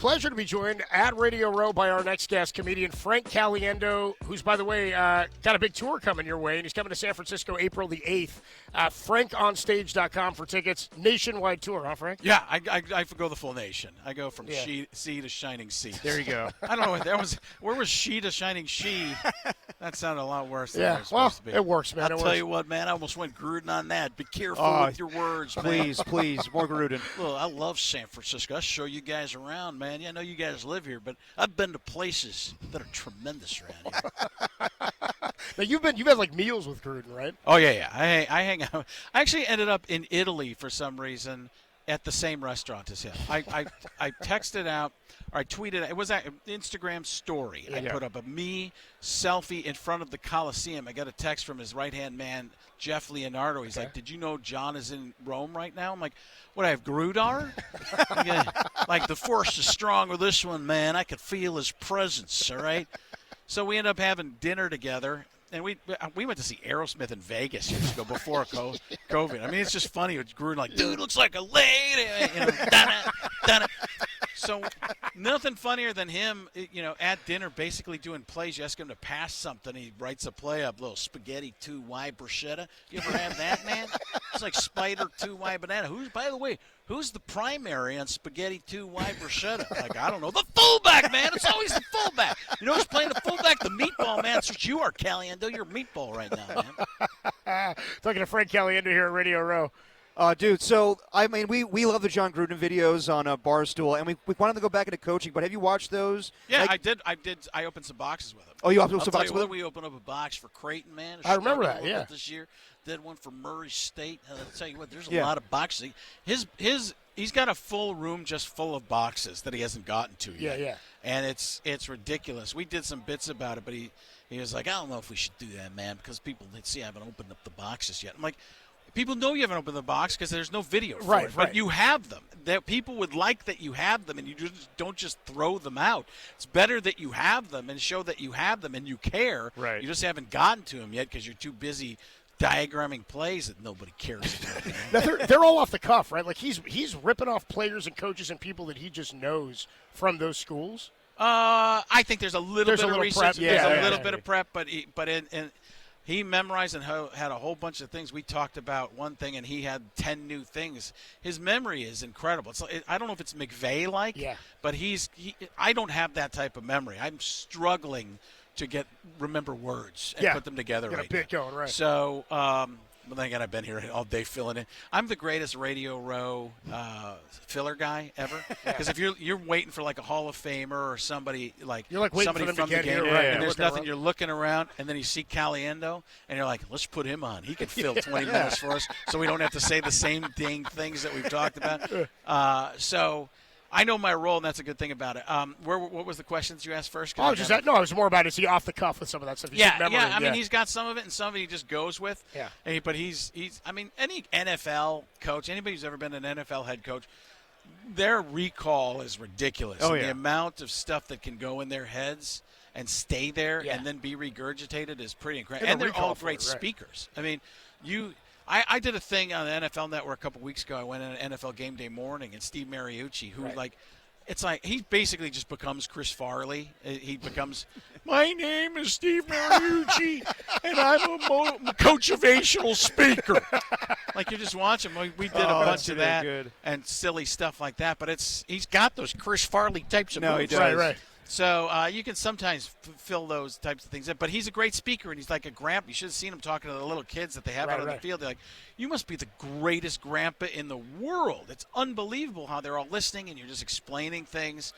pleasure to be joined at Radio Row by our next guest, comedian Frank Caliendo, who's, by the way, got a big tour coming your way, and he's coming to San Francisco April the 8th. FrankOnStage.com for tickets. Nationwide tour, huh, Frank? Yeah, I go the full nation. I go from sea to shining sea. There you go. I don't know what that was. Where was she to shining she? That sounded a lot worse than it was well, supposed to be. it works, man. I'll tell you what, man, I almost went Gruden on that. Be careful with your words, man. Please, more Gruden. Well, I love San Francisco. I'll show you guys around, man. Yeah, I know you guys live here, but I've been to places that are tremendous around here. Now, you've had like meals with Gruden, right? Oh, yeah. I hang out. I actually ended up in Italy for some reason at the same restaurant as him. I texted out, or I tweeted, it was an Instagram story. I put up a me selfie in front of the Coliseum. I got a text from his right-hand man, Jeff Leonardo. He's like, did you know John is in Rome right now? I'm like, what, I have Grudar? Like, the force is strong with this one, man. I could feel his presence, all right? So we ended up having dinner together. And we went to see Aerosmith in Vegas years ago before COVID. I mean, it's just funny. It's Gruden like, dude, looks like a lady. You know, dun-it. So nothing funnier than him, at dinner basically doing plays. You ask him to pass something, he writes a play up, little spaghetti 2Y bruschetta. You ever have that, man? It's like Spider 2Y banana. Who's the primary on spaghetti 2Y bruschetta? Like, I don't know. The fullback, man. It's always the fullback. You know who's playing the fullback? The meatball, man. That's what you are, Caliendo. You're a meatball right now, man. Talking to Frank Caliendo here at Radio Row. Dude, so, I mean, we love the John Gruden videos on Barstool, and we wanted to go back into coaching, but have you watched those? Yeah, I did. I opened some boxes with him. Oh, you opened some boxes with him? We opened up a box for Creighton, man. I remember that, yeah. This year. Did one for Murray State. I'll tell you what, there's a lot of boxes. He's got a full room just full of boxes that he hasn't gotten to yet. Yeah. And it's ridiculous. We did some bits about it, but he was like, I don't know if we should do that, man, because people, I haven't opened up the boxes yet. I'm like, people know you haven't opened the box because there's no video for it. But you have them. That people would like that you have them, and you don't just throw them out. It's better that you have them and show that you have them and you care. Right. You just haven't gotten to them yet because you're too busy diagramming plays that nobody cares about. Now they're all off the cuff, right? Like he's ripping off players and coaches and people that he just knows from those schools. I think there's a little bit of research. Prep. There's a little bit of prep, but he memorized and had a whole bunch of things. We talked about one thing, and he had 10 new things. His memory is incredible. I don't know if it's McVay-like, but I don't have that type of memory. I'm struggling to remember words and put them together right now. Going, right. So, then again, I've been here all day filling in. I'm the greatest Radio Row filler guy ever. Because if you're waiting for like a Hall of Famer or somebody you're like waiting somebody for them from to the get game, here, right? and there's nothing, you're looking around, and then you see Caliendo, and you're like, let's put him on. He can fill 20 minutes for us, so we don't have to say the same dang things that we've talked about. So I know my role, and that's a good thing about it. What was the questions you asked first? I was more about, is he off the cuff with some of that stuff? I mean, he's got some of it, and some of it he just goes with. Yeah. But he's I mean, any NFL coach, anybody who's ever been an NFL head coach, their recall is ridiculous. The amount of stuff that can go in their heads and stay there and then be regurgitated is pretty incredible. And they're all great speakers. I mean, I did a thing on the NFL Network a couple weeks ago. I went in an NFL Game Day morning, and Steve Mariucci, who it's like he basically just becomes Chris Farley. He becomes, my name is Steve Mariucci, and I'm a motivational speaker. Like, you just watch him. We did a bunch of that and silly stuff like that. But he's got those Chris Farley types of moves. He does. Right. So you can sometimes fill those types of things in. But he's a great speaker, and he's like a grandpa. You should have seen him talking to the little kids that they have out on the field. They're like, you must be the greatest grandpa in the world. It's unbelievable how they're all listening, and you're just explaining things.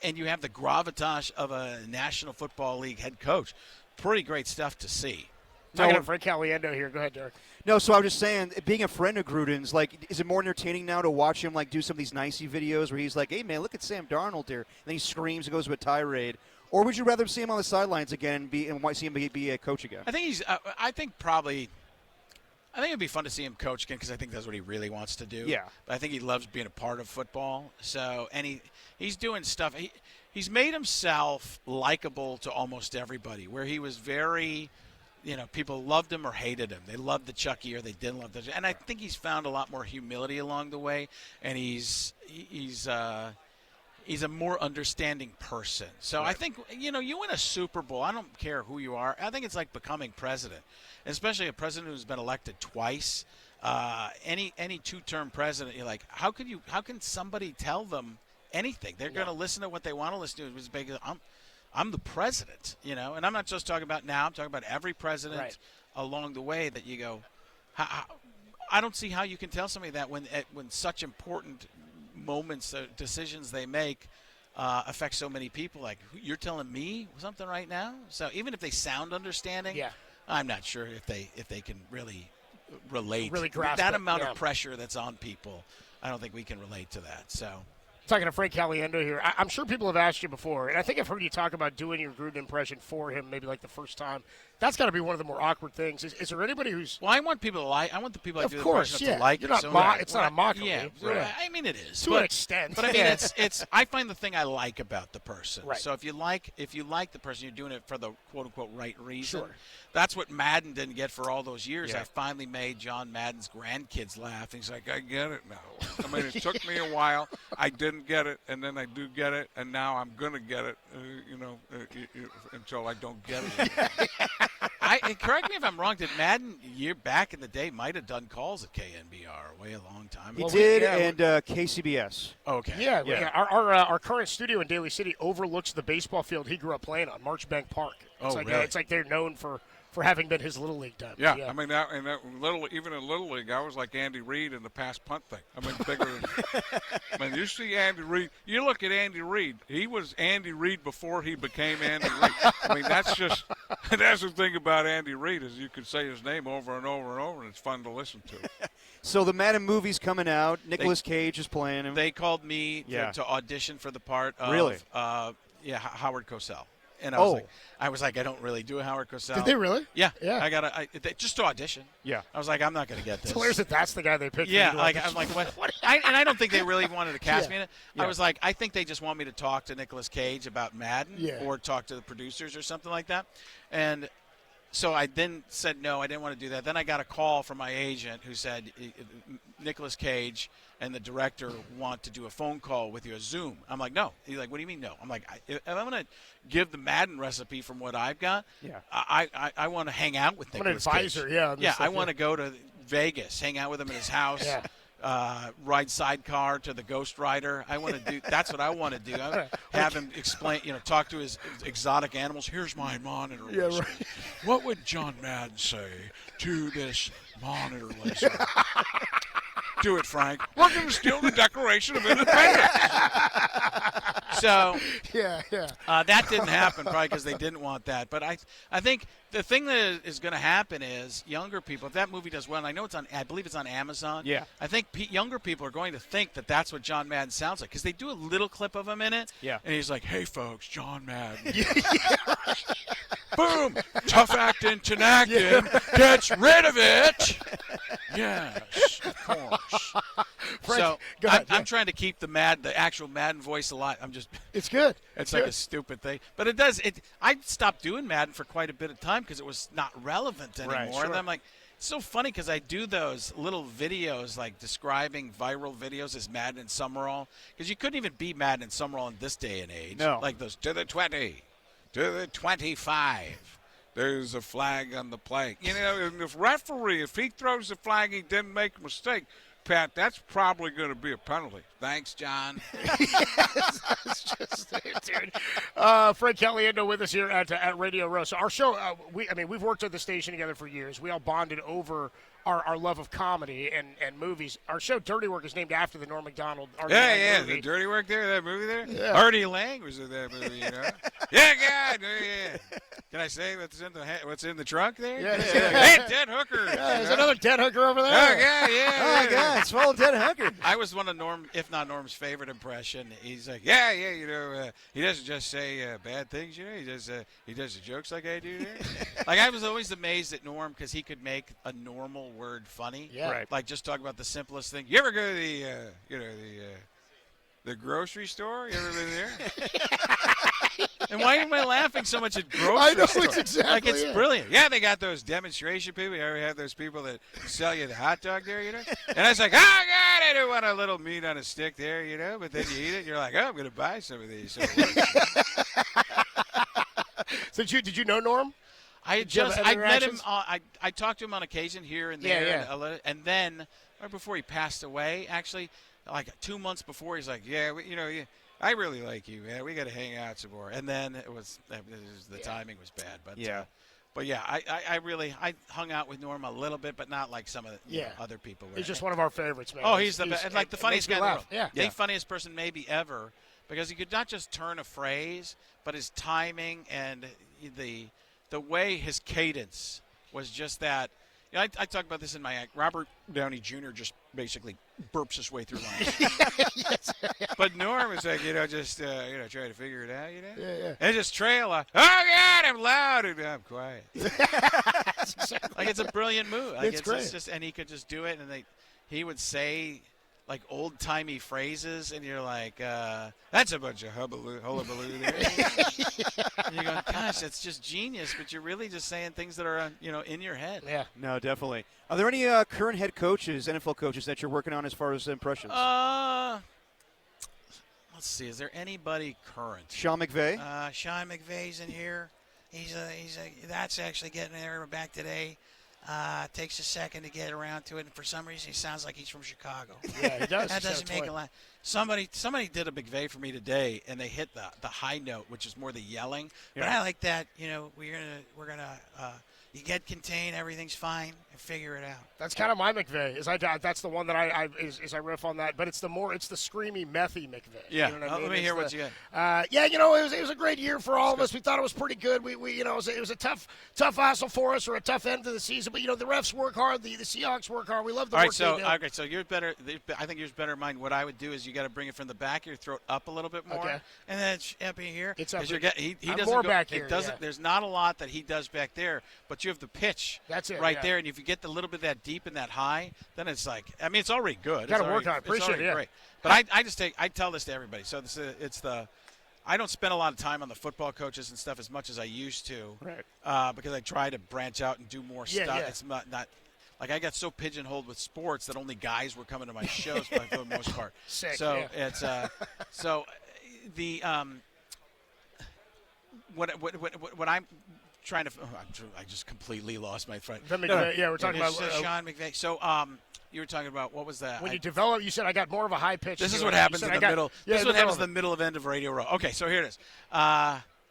And you have the gravitas of a National Football League head coach. Pretty great stuff to see. Talking to Frank Caliendo here. Go ahead, Derek. No, so I was just saying, being a friend of Gruden's, is it more entertaining now to watch him, do some of these nicey videos where he's like, hey, man, look at Sam Darnold here, and then he screams and goes to a tirade? Or would you rather see him on the sidelines again and see him be a coach again? I think I think it'd be fun to see him coach again because I think that's what he really wants to do. Yeah. But I think he loves being a part of football. So, and he's doing stuff. He's made himself likable to almost everybody, where he was very – people loved him or hated him. They loved the Chucky or they didn't love the Chucky. And I think he's found a lot more humility along the way. And He's a more understanding person. So I think, you win a Super Bowl. I don't care who you are. I think it's like becoming president, especially a president who's been elected twice. Any two-term president, you're like, how can somebody tell them anything? They're going to listen to what they want to listen to. Because I'm the president, and I'm not just talking about now. I'm talking about every president along the way that you go, I don't see how you can tell somebody that when such important moments, decisions they make affect so many people. Like, you're telling me something right now? So even if they sound understanding, I'm not sure if they can really relate. Really grasp that it, amount of pressure that's on people. I don't think we can relate to that. So. Talking to Frank Caliendo here. I'm sure people have asked you before, and I think I've heard you talk about doing your Gruden impression for him maybe like the first time. That's got to be one of the more awkward things. Is there anybody who's... Well, I want people to like. I want the people I do the course, impression to like You're it. not it's not a mockery. Yeah, right. I mean it is. To an extent. But I mean, it's. I find the thing I like about the person. Right. So if you like the person, you're doing it for the quote-unquote right reason. Sure. That's what Madden didn't get for all those years. I finally made John Madden's grandkids laugh. He's like, I get it now. I mean, it took me a while. I didn't get it, and then I do get it, and now I'm going to get it, until I don't get it. Correct me if I'm wrong. Did Madden, back in the day, might have done calls at KNBR way a long time ago? He did, and KCBS. Okay. Yeah. Our current studio in Daly City overlooks the baseball field he grew up playing on, Marchbank Park. It's really? It's like they're known for having been his Little League time. Yeah, I mean, even in Little League, I was like Andy Reid in the pass punt thing. I mean, bigger than. I mean, you see Andy Reid. You look at Andy Reid. He was Andy Reid before he became Andy Reid. I mean, that's the thing about Andy Reid is you could say his name over and over and over, and it's fun to listen to. So the Madden movie's coming out. Nicolas Cage is playing him. They called me to audition for the part of Howard Cosell. And I was like, I don't really do a Howard Cosell. Did they really? Yeah. I just to audition. Yeah. I was like, I'm not going to get this. So where's it? That's the guy they picked. Yeah. I'm like, what? And I don't think they really wanted to cast me in it. Yeah. I was like, I think they just want me to talk to Nicolas Cage about Madden or talk to the producers or something like that. And so I then said no, I didn't want to do that. Then I got a call from my agent who said Nicolas Cage and the director want to do a phone call with you, a Zoom. I'm like, no. He's like, what do you mean no? I'm like, if I'm going to give the Madden recipe from what I've got, I want to hang out with Nicolas Cage. I'm an advisor, I want to go to Vegas, hang out with him in his house. Ride sidecar to the Ghost Rider. I want to do. That's what I want to do. Have him explain. Talk to his exotic animals. Here's my monitor lizard. Right. What would John Madden say to this monitor lizard? Do it, Frank. We're going to steal the Declaration of Independence. So that didn't happen probably because they didn't want that. But I think the thing that is going to happen is younger people. If that movie does well, and I believe it's on Amazon. Yeah. I think younger people are going to think that that's what John Madden sounds like because they do a little clip of him in it. Yeah. And he's like, "Hey, folks, John Madden." Boom! Tough acting, Tinactin gets rid of it. Yes, of course. Frank, So I'm trying to keep the actual Madden voice alive. It's good. It's like a stupid thing, but it does. I stopped doing Madden for quite a bit of time because it was not relevant anymore. Right, sure. And I'm like, it's so funny because I do those little videos like describing viral videos as Madden and Summerall because you couldn't even beat Madden and Summerall in this day and age. No. Like those To the 20. To the 25. There's a flag on the play. And the referee, if he throws the flag, he didn't make a mistake. Pat, that's probably going to be a penalty. Thanks, John. It's just dude. Frank Caliendo with us here at Radio Row. So our show, we've worked at the station together for years. We all bonded over our love of comedy and movies. Our show, Dirty Work, is named after the Norm Macdonald Artie Lang movie. The Dirty Work there, that movie there? Yeah. Artie Lang was in that movie, Yeah, God, yeah. Can I say what's in the trunk there? Yeah. Hey, dead hooker. There's another dead hooker over there. Oh, yeah. Oh, my God, it's full of dead hooker. I was one of Norm, if not Norm's favorite impression. He's like, he doesn't just say bad things, he does the jokes like I do there. like I was always amazed at Norm because he could make a normal word funny. Yeah. Right. Like just talk about the simplest thing. You ever go to the grocery store? You ever been there? And why am I laughing so much at grocery I know, stores? it's exactly like it's it. brilliant. Yeah, they got those demonstration people. You ever have those people that sell you the hot dog there, you know? And I was like, oh God, I do want a little meat on a stick there, you know? But then you eat it, and you're like, oh, I'm going to buy some of these. So So did you know Norm? I Did you have just other I met him. interactions? I talked to him on occasion here and there, Yeah. and then right before he passed away, actually, like 2 months before, he's like, "Yeah, I really like you, man. We got to hang out some more." And then the timing was bad, but Yeah. But yeah, I hung out with Norm a little bit, but not like some of the other people. He's just one of our favorites, man. Oh, he's the best. Like the it funniest guy makes me in the laugh. world. Yeah. The funniest person maybe ever, because he could not just turn a phrase, but his timing and the way his cadence was just that. You know, I talk about this in my act. Robert Downey Jr. just basically burps his way through lines. Yes. But Norm is like, just try to figure it out, Yeah. and just trail off. Oh God, I'm loud and I'm quiet. Like it's a brilliant move. Like, It's great. just, and he could just do it, and he would say like old timey phrases, and you're like, that's a bunch of hullabaloo there. And you're going, gosh, that's just genius. But you're really just saying things that are in your head. Yeah. No, definitely. Are there any current head coaches, NFL coaches, that you're working on as far as impressions? Let's see. Is there anybody current? Sean McVay? Sean McVay's in here. That's actually getting there back today. Takes a second to get around to it, and for some reason he sounds like he's from Chicago. Yeah, he does. That doesn't make a lot. Somebody did a McVay for me today, and they hit the high note, which is more the yelling. But I like that. We're gonna you get contained, everything's fine, and figure it out. That's kind of my McVay. That's the one that I riff on that, but it's the screamy, methy McVay. Yeah. You know what I mean? Let me hear what you got. It was a great year for all of us. We thought it was pretty good. It was a tough hassle for us, or a tough end to the season. But the refs work hard. The Seahawks work hard. We love the work they do. Okay, so you're better. I think yours better than mine. What I would do is you got to bring it from the back of your throat up a little bit more, Okay. And then it's up in here. It's up. He I'm doesn't more go, back it here. doesn't. Yeah. There's not a lot that he does back there, but you have the pitch. That's it, right yeah. there, and if you get the little bit that deep and that high, then it's like, I mean, it's already good. Gotta It's work already- on it. Appreciate it's already it, yeah. Great. But I tell this to everybody. So I don't spend a lot of time on the football coaches and stuff as much as I used to, Right. because I try to branch out and do more Yeah, stuff. yeah. It's not like I got so pigeonholed with sports that only guys were coming to my shows for the most part. Sick, so yeah. it's so the what I'm trying to. I just completely lost my friend. The McVay, yeah, we're talking about Sean McVay. So you were talking about what was that? when you develop. You said I got more of a high pitch. This to is it. what You happens said in the middle. Yeah, This is what happens in the development. middle of end of Radio Row. Okay, so here it is.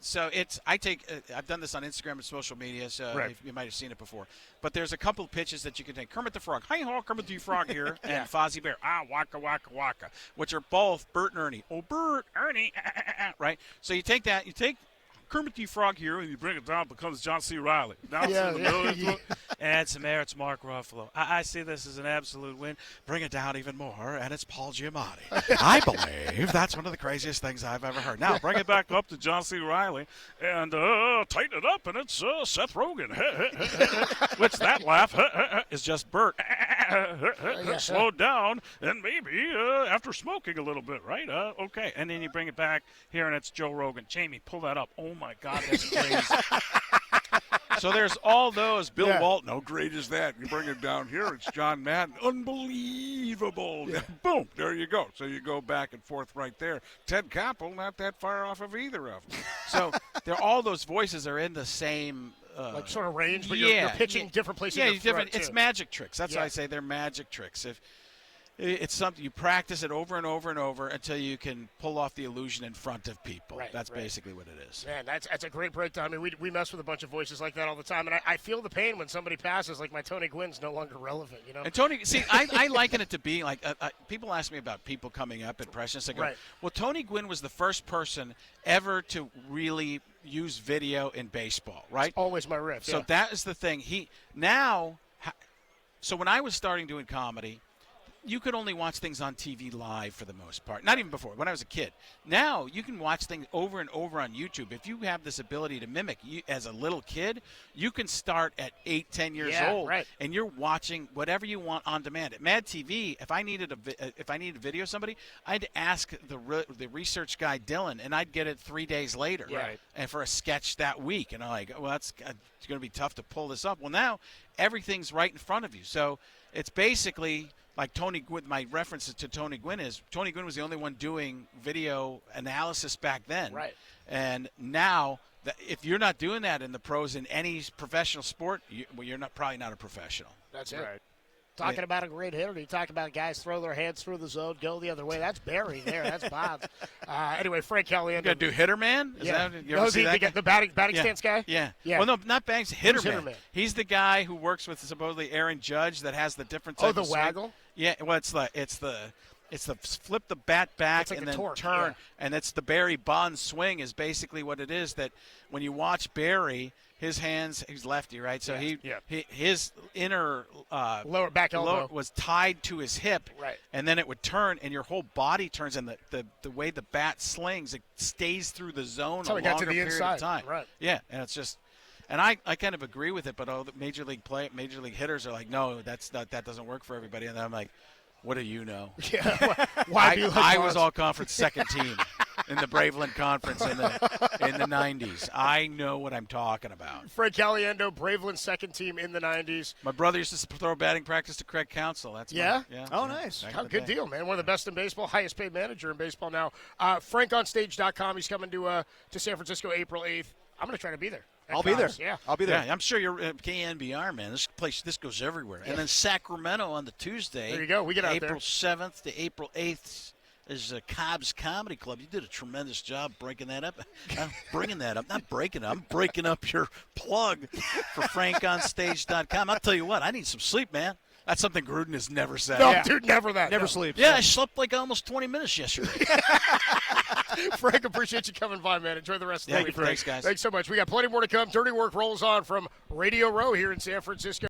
So I've done this on Instagram and social media, so Right. you might have seen it before. But there's a couple pitches that you can take. Kermit the Frog, hi ho, Kermit the Frog here, and Fozzie Bear, waka waka waka, which are both Bert and Ernie. Oh, Bert, Ernie, right? So you take that, you take Kermit the Frog here, and you bring it down, it becomes John C. Reilly. Down Yeah, to the yeah, middle. yeah. And some air, it's Mark Ruffalo. I see this as an absolute win. Bring it down even more, and it's Paul Giamatti. I believe that's one of the craziest things I've ever heard. Now, bring it back up to John C. Reilly, and tighten it up, and it's Seth Rogen. Which that laugh is just Bert. Slowed down, and maybe after smoking a little bit, right? Okay. And then you bring it back here, and it's Joe Rogan. Jamie, pull that up. Oh, my God, that's crazy. So there's all those. Bill Yeah. Walton. How great is that? You bring it down here, it's John Madden. Unbelievable. Boom, there you go. So you go back and forth right there. Ted Koppel, not that far off of either of them. So they're all those voices are in the same Like sort of range, but you're pitching different places. Yeah, in the front, different. It's too. magic tricks. That's Yeah. why I say they're magic tricks. If it's something you practice it over and over and over until you can pull off the illusion in front of people. Right, That's right. basically what it is. Man, that's a great breakdown. I mean, we mess with a bunch of voices like that all the time, and I feel the pain when somebody passes. Like my Tony Gwynn's no longer relevant, you know. And Tony, see, I liken it to being like people ask me about people coming up impressions. I go, Right. well, Tony Gwynn was the first person ever to really use video in baseball, right? Always my riff. So that is the thing. So when I was starting doing comedy, you could only watch things on TV live for the most part. Not even before, when I was a kid. Now you can watch things over and over on YouTube. If you have this ability to mimic, as a little kid, you can start at 8, 10 years old, right. and you're watching whatever you want on demand. At Mad TV, if I needed to video somebody, I'd ask the research guy Dylan, and I'd get it 3 days later, Right. and for a sketch that week. And I'm like, well, it's going to be tough to pull this up. Well, now everything's right in front of you, so it's basically like Tony Gwynn. My references to Tony Gwynn is Tony Gwynn was the only one doing video analysis back then. Right. And now, if you're not doing that in the pros in any professional sport, you're probably not a professional. That's it. Right. Talking about a great hitter, you talk about guys throw their hands through the zone, go the other way. That's Barry there. That's Bonds. Anyway, Frank Caliendo. You got to do hitter man? Is Yeah. that, you ever see that guy? The batting Yeah. stance guy? Yeah. Yeah. Well, no, not Banks. Hitter Who's man. hitter man? He's the guy who works with supposedly Aaron Judge that has the different Oh, type the of swing. waggle? Yeah. Well, it's the flip the bat back It's like and a then torque, turn, yeah. and it's the Barry Bonds swing is basically what it is. That when you watch Barry, his hands, he's lefty, right? So Yeah. his inner Lower back elbow. was tied to his hip, Right. and then it would turn, and your whole body turns, and the way the bat slings, it stays through the zone That's how a he got to longer the period inside. of time. Right. Yeah, and it's just, and I kind of agree with it, but all the major league hitters are like, no, that doesn't work for everybody, and I'm like, what do you know? Yeah. Why be like I Bonds? was all conference second team in the Braveland Conference in the 90s. I know what I'm talking about. Frank Caliendo, Braveland second team in the 90s. My brother used to throw batting practice to Craig Counsell. That's Yeah? Oh, nice. back How in the good day. deal, man. One of the best in baseball, highest paid manager in baseball now. FrankOnStage.com. He's coming to San Francisco April 8th. I'm going to try to be there. I'll be there. Yeah. I'll be there. Yeah, I'm sure you're KNBR, man. This goes everywhere. And then Sacramento on the Tuesday. There you go. We get out April there. 7th to April 8th is Cobb's Comedy Club. You did a tremendous job breaking that up. Bringing that up. Not breaking it. I'm breaking up your plug for FrankOnStage.com. I'll tell you what. I need some sleep, man. That's something Gruden has never said. No, dude, never that. Never No. sleeps. Yeah, I slept like almost 20 minutes yesterday. Frank, appreciate you coming by, man. Enjoy the rest of the week. Thanks, guys. Thanks so much. We got plenty more to come. Dirty Work rolls on from Radio Row here in San Francisco.